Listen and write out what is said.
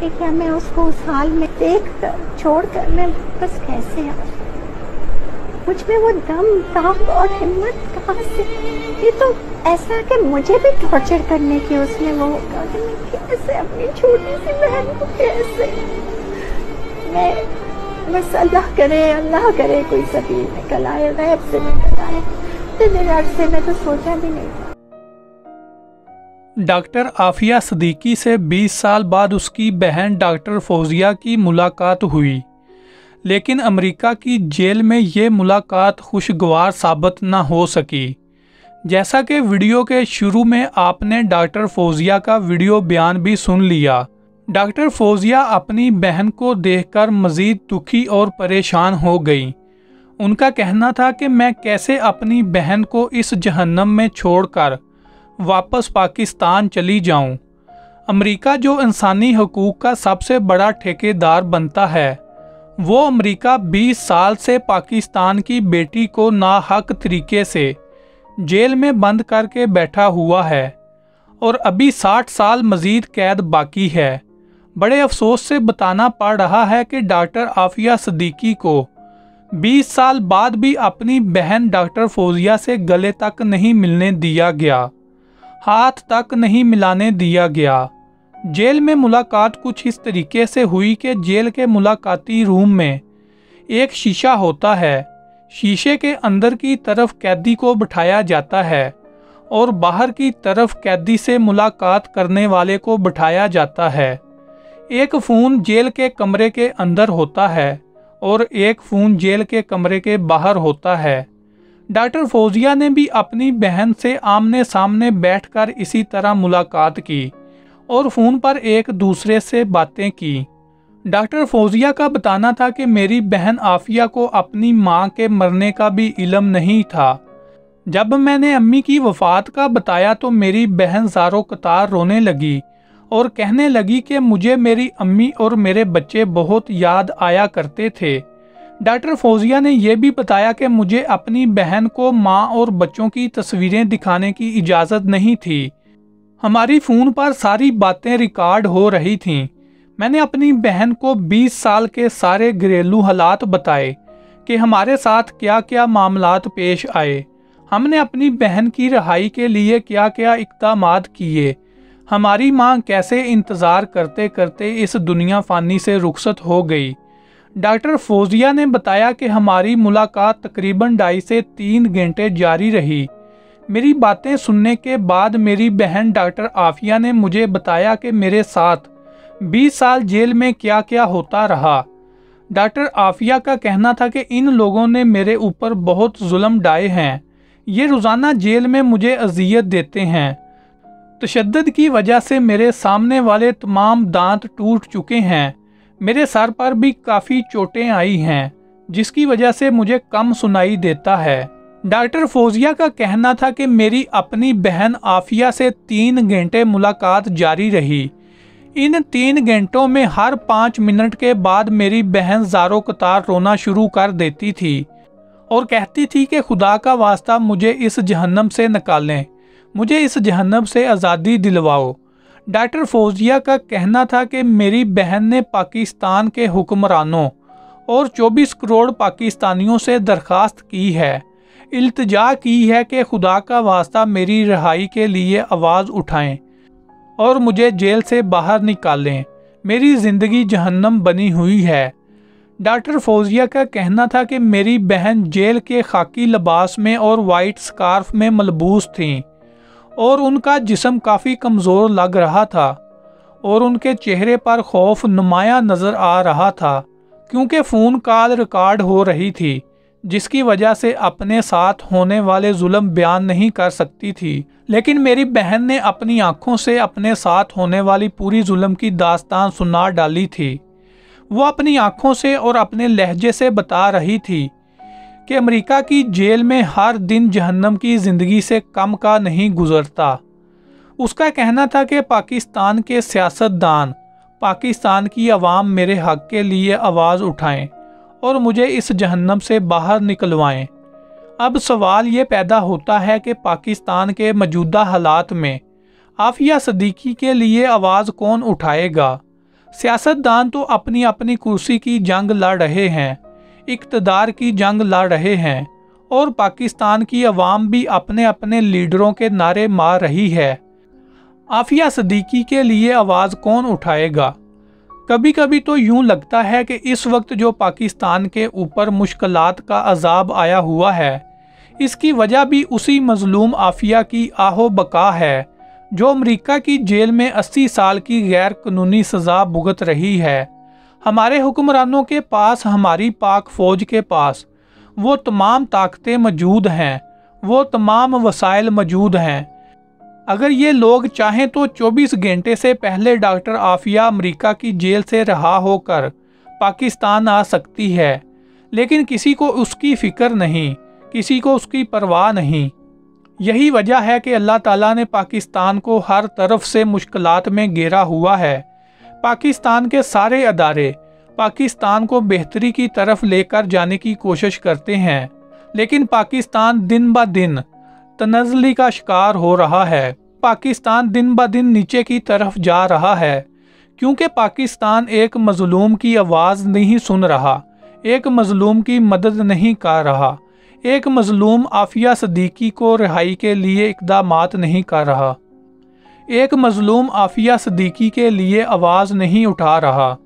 कि क्या मैं उसको उस हाल में देख कर छोड़ कर मैं वापस कैसे आऊँ। मुझ में वो दम ताकत और हिम्मत कहाँ से। ये तो ऐसा है कि मुझे भी टॉर्चर करने की उसने वो होगा कि मैं कैसे अपनी छोटी सी बहन को कैसे। मैं बस अल्लाह करे कोई सबील निकल आए, गैब से निकल आए। इतने अरसे में तो सोचा भी नहीं था। डॉक्टर आफिया सिद्दीकी से 20 साल बाद उसकी बहन डॉक्टर फौजिया की मुलाकात हुई, लेकिन अमेरिका की जेल में ये मुलाकात खुशगवार साबित न हो सकी। जैसा कि वीडियो के शुरू में आपने डॉक्टर फौजिया का वीडियो बयान भी सुन लिया। डॉक्टर फौजिया अपनी बहन को देखकर मज़ीद दुखी और परेशान हो गई। उनका कहना था कि मैं कैसे अपनी बहन को इस जहन्नम में छोड़कर वापस पाकिस्तान चली जाऊं। अमेरिका जो इंसानी हकूक़ का सबसे बड़ा ठेकेदार बनता है, वो अमेरिका 20 साल से पाकिस्तान की बेटी को नाहक तरीके से जेल में बंद करके बैठा हुआ है और अभी 60 साल मज़ीद कैद बाकी है। बड़े अफसोस से बताना पड़ रहा है कि डॉक्टर आफिया सिद्दीकी को 20 साल बाद भी अपनी बहन डॉक्टर फौजिया से गले तक नहीं मिलने दिया गया, हाथ तक नहीं मिलाने दिया गया। जेल में मुलाकात कुछ इस तरीके से हुई कि जेल के मुलाकाती रूम में एक शीशा होता है। शीशे के अंदर की तरफ कैदी को बिठाया जाता है और बाहर की तरफ कैदी से मुलाकात करने वाले को बिठाया जाता है। एक फ़ोन जेल के कमरे के अंदर होता है और एक फ़ोन जेल के कमरे के बाहर होता है। डॉक्टर फौजिया ने भी अपनी बहन से आमने सामने बैठकर इसी तरह मुलाकात की और फ़ोन पर एक दूसरे से बातें की। डॉक्टर फौजिया का बताना था कि मेरी बहन आफिया को अपनी मां के मरने का भी इल्म नहीं था। जब मैंने अम्मी की वफ़ात का बताया तो मेरी बहन ज़ारो कतार रोने लगी और कहने लगी कि मुझे मेरी अम्मी और मेरे बच्चे बहुत याद आया करते थे। डॉक्टर फौजिया ने यह भी बताया कि मुझे अपनी बहन को मां और बच्चों की तस्वीरें दिखाने की इजाज़त नहीं थी। हमारी फ़ोन पर सारी बातें रिकॉर्ड हो रही थीं। मैंने अपनी बहन को 20 साल के सारे घरेलू हालात बताए कि हमारे साथ क्या क्या मामलात पेश आए, हमने अपनी बहन की रिहाई के लिए क्या क्या इक़दामात किए, हमारी मां कैसे इंतज़ार करते करते इस दुनिया फ़ानी से रुखसत हो गई। डॉक्टर फौजिया ने बताया कि हमारी मुलाकात तकरीबन 2.5 से 3 घंटे जारी रही। मेरी बातें सुनने के बाद मेरी बहन डॉक्टर आफिया ने मुझे बताया कि मेरे साथ 20 साल जेल में क्या क्या होता रहा। डॉक्टर आफिया का कहना था कि इन लोगों ने मेरे ऊपर बहुत जुल्म ढाए हैं। ये रोज़ाना जेल में मुझे अजियत देते हैं। तशद्दुद की वजह से मेरे सामने वाले तमाम दांत टूट चुके हैं। मेरे सर पर भी काफ़ी चोटें आई हैं, जिसकी वजह से मुझे कम सुनाई देता है। डॉक्टर फौजिया का कहना था कि मेरी अपनी बहन आफिया से 3 घंटे मुलाकात जारी रही। इन 3 घंटों में हर 5 मिनट के बाद मेरी बहन ज़ारो कतार रोना शुरू कर देती थी और कहती थी कि खुदा का वास्ता मुझे इस जहन्नम से निकालें, मुझे इस जहन्नम से आज़ादी दिलवाओ। डॉक्टर फौजिया का कहना था कि मेरी बहन ने पाकिस्तान के हुक्मरानों और 24 करोड़ पाकिस्तानियों से दरख्वास्त की है, इल्तिजा की है कि खुदा का वास्ता मेरी रिहाई के लिए आवाज़ उठाएं और मुझे जेल से बाहर निकालें। मेरी ज़िंदगी जहन्नम बनी हुई है। डॉक्टर फौजिया का कहना था कि मेरी बहन जेल के खाकी लिबास में और वाइट स्कार्फ में मलबूस थीं और उनका जिस्म काफ़ी कमज़ोर लग रहा था और उनके चेहरे पर खौफ नुमाया नज़र आ रहा था, क्योंकि फ़ोन कॉल रिकॉर्ड हो रही थी, जिसकी वजह से अपने साथ होने वाले जुल्म बयान नहीं कर सकती थी। लेकिन मेरी बहन ने अपनी आंखों से अपने साथ होने वाली पूरी जुल्म की दास्तान सुना डाली थी। वो अपनी आंखों से और अपने लहजे से बता रही थी कि अमेरिका की जेल में हर दिन जहन्नम की ज़िंदगी से कम का नहीं गुजरता। उसका कहना था कि पाकिस्तान के सियासतदान, पाकिस्तान की आवाम मेरे हक़ के लिए आवाज़ उठाएं और मुझे इस जहन्नम से बाहर निकलवाएं। अब सवाल ये पैदा होता है कि पाकिस्तान के मौजूदा हालात में आफिया सिद्दीकी के लिए आवाज़ कौन उठाएगा? सियासतदान तो अपनी अपनी कुर्सी की जंग लड़ रहे हैं, इक़्तिदार की जंग लड़ रहे हैं, और पाकिस्तान की अवाम भी अपने अपने लीडरों के नारे मार रही है। आफिया सिद्दीकी के लिए आवाज़ कौन उठाएगा? कभी कभी तो यूं लगता है कि इस वक्त जो पाकिस्तान के ऊपर मुश्किलात का अजाब आया हुआ है, इसकी वजह भी उसी मजलूम आफिया की आहो बका है, जो अमेरिका की जेल में 80 साल की गैर कानूनी सज़ा भुगत रही है। हमारे हुक्मरानों के पास, हमारी पाक फ़ौज के पास वो तमाम ताकतें मौजूद हैं, वो तमाम वसाइल मौजूद हैं। अगर ये लोग चाहें तो 24 घंटे से पहले डॉक्टर आफिया अमेरिका की जेल से रहा होकर पाकिस्तान आ सकती है, लेकिन किसी को उसकी फ़िक्र नहीं, किसी को उसकी परवाह नहीं। यही वजह है कि अल्लाह ताला ने पाकिस्तान को हर तरफ से मुश्किलात में घेरा हुआ है। पाकिस्तान के सारे अदारे पाकिस्तान को बेहतरी की तरफ लेकर जाने की कोशिश करते हैं, लेकिन पाकिस्तान दिन ब दिन तनज़्ज़ुली का शिकार हो रहा है। पाकिस्तान दिन ब दिन नीचे की तरफ जा रहा है, क्योंकि पाकिस्तान एक मज़लूम की आवाज़ नहीं सुन रहा, एक मज़लूम की मदद नहीं कर रहा, एक मज़लूम आफिया सिद्दीकी को रिहाई के लिए इक़दामात नहीं कर रहा, एक मज़लूम आफिया सिद्दीकी के लिए आवाज़ नहीं उठा रहा।